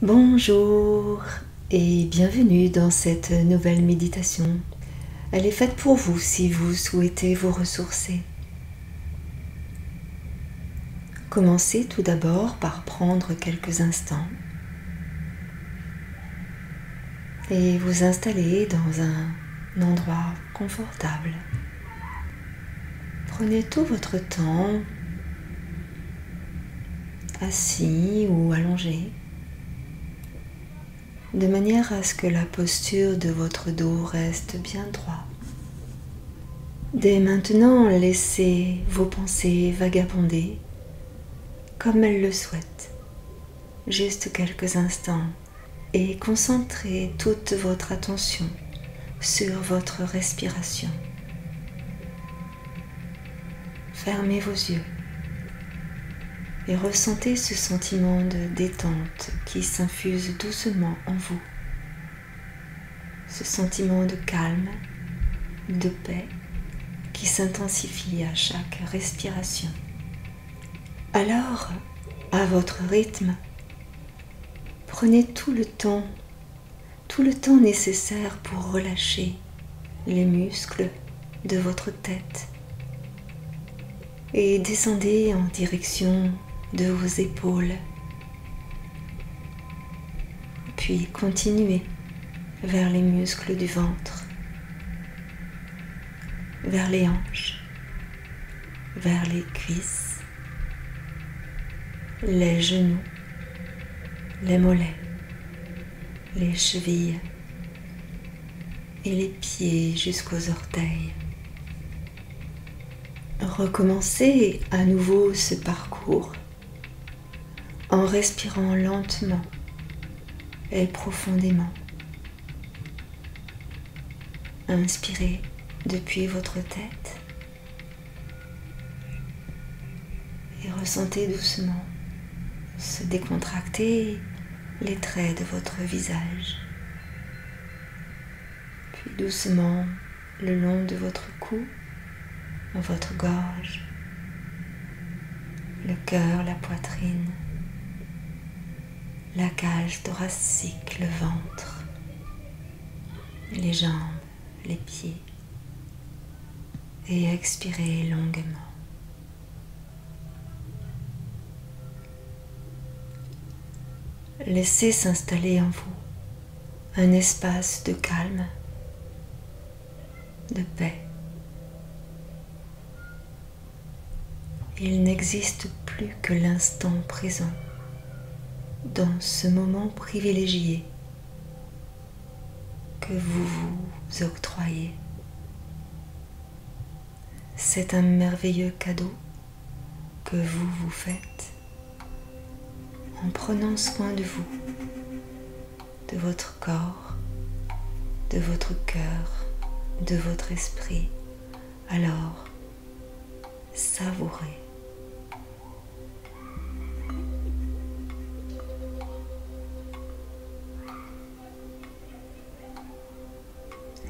Bonjour et bienvenue dans cette nouvelle méditation. Elle est faite pour vous si vous souhaitez vous ressourcer. Commencez tout d'abord par prendre quelques instants et vous installer dans un endroit confortable. Prenez tout votre temps, assis ou allongé, de manière à ce que la posture de votre dos reste bien droit. Dès maintenant, laissez vos pensées vagabonder comme elles le souhaitent, juste quelques instants, et concentrez toute votre attention sur votre respiration. Fermez vos yeux et ressentez ce sentiment de détente qui s'infuse doucement en vous. Ce sentiment de calme, de paix qui s'intensifie à chaque respiration. Alors, à votre rythme, prenez tout le temps nécessaire pour relâcher les muscles de votre tête et descendez en direction de vos épaules, puis continuez vers les muscles du ventre, vers les hanches, vers les cuisses, les genoux, les mollets, les chevilles et les pieds jusqu'aux orteils. Recommencez à nouveau ce parcours en respirant lentement et profondément. Inspirez depuis votre tête et ressentez doucement se décontracter les traits de votre visage. Puis doucement le long de votre cou, votre gorge, le cœur, la poitrine, la cage thoracique, le ventre, les jambes, les pieds, et expirez longuement. Laissez s'installer en vous un espace de calme, de paix. Il n'existe plus que l'instant présent dans ce moment privilégié que vous vous octroyez. C'est un merveilleux cadeau que vous vous faites en prenant soin de vous, de votre corps, de votre cœur, de votre esprit. Alors, savourez.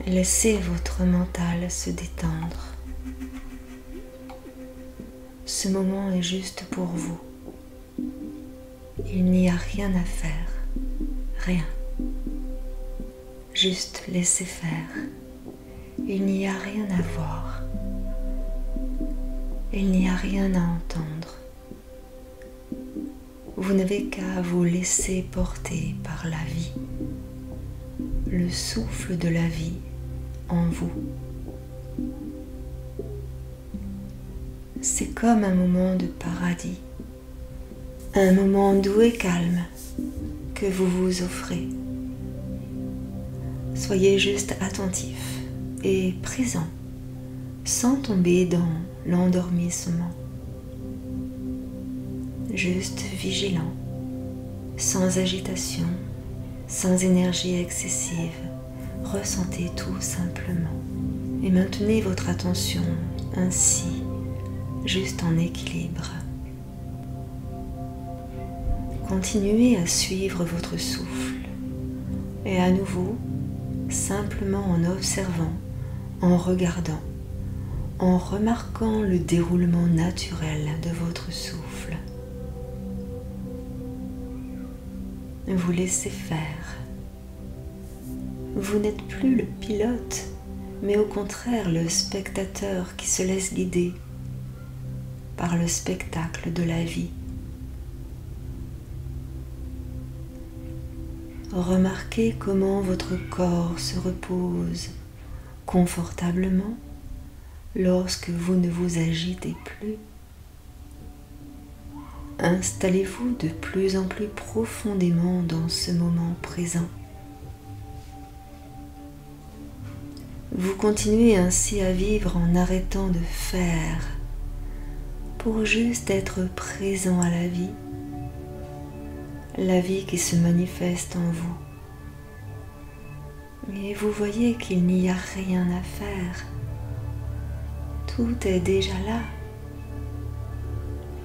Laissez votre mental se détendre. Ce moment est juste pour vous. Il n'y a rien à faire, rien. Juste laissez faire. Il n'y a rien à voir. Il n'y a rien à entendre. Vous n'avez qu'à vous laisser porter par la vie, le souffle de la vie en vous. C'est comme un moment de paradis, un moment doux et calme que vous vous offrez. Soyez juste attentif et présent, sans tomber dans l'endormissement. Juste vigilant, sans agitation, sans énergie excessive. Ressentez tout simplement et maintenez votre attention ainsi, juste en équilibre. Continuez à suivre votre souffle et à nouveau, simplement en observant, en regardant, en remarquant le déroulement naturel de votre souffle. Vous laissez faire. Vous n'êtes plus le pilote, mais au contraire le spectateur qui se laisse guider par le spectacle de la vie. Remarquez comment votre corps se repose confortablement lorsque vous ne vous agitez plus. Installez-vous de plus en plus profondément dans ce moment présent. Vous continuez ainsi à vivre en arrêtant de faire pour juste être présent à la vie qui se manifeste en vous. Et vous voyez qu'il n'y a rien à faire. Tout est déjà là.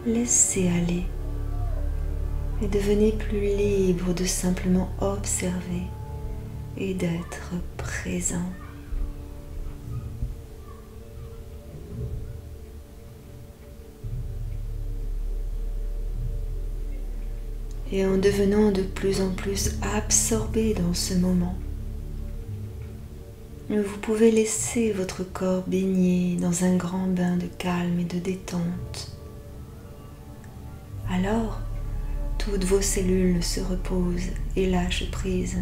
Laissez aller et devenez plus libre de simplement observer et d'être présent. Et en devenant de plus en plus absorbé dans ce moment, vous pouvez laisser votre corps baigner dans un grand bain de calme et de détente. Alors, toutes vos cellules se reposent et lâchent prise.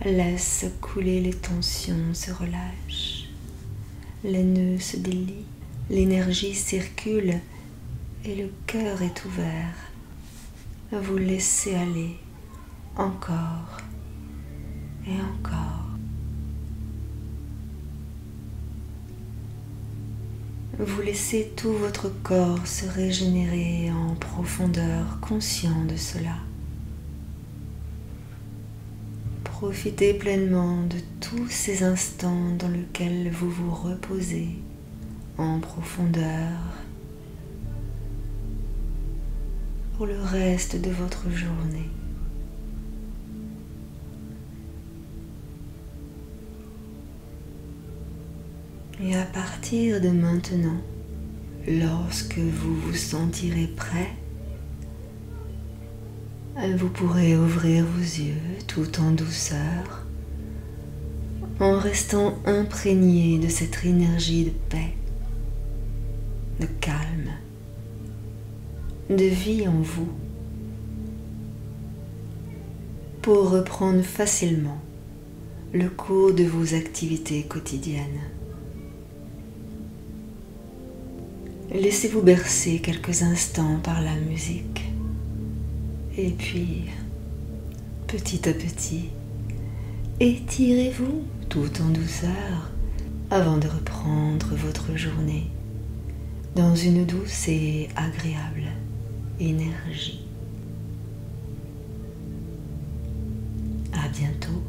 Laisse couler les tensions, se relâchent. Les nœuds se délient, l'énergie circule et le cœur est ouvert. Vous laissez aller encore et encore. Vous laissez tout votre corps se régénérer en profondeur, conscient de cela. Profitez pleinement de tous ces instants dans lesquels vous vous reposez en profondeur pour le reste de votre journée. Et à partir de maintenant, lorsque vous vous sentirez prêt, vous pourrez ouvrir vos yeux tout en douceur, en restant imprégné de cette énergie de paix, de calme, de vie en vous, pour reprendre facilement le cours de vos activités quotidiennes. Laissez-vous bercer quelques instants par la musique et puis, petit à petit, étirez-vous tout en douceur avant de reprendre votre journée dans une douce et agréable énergie. À bientôt.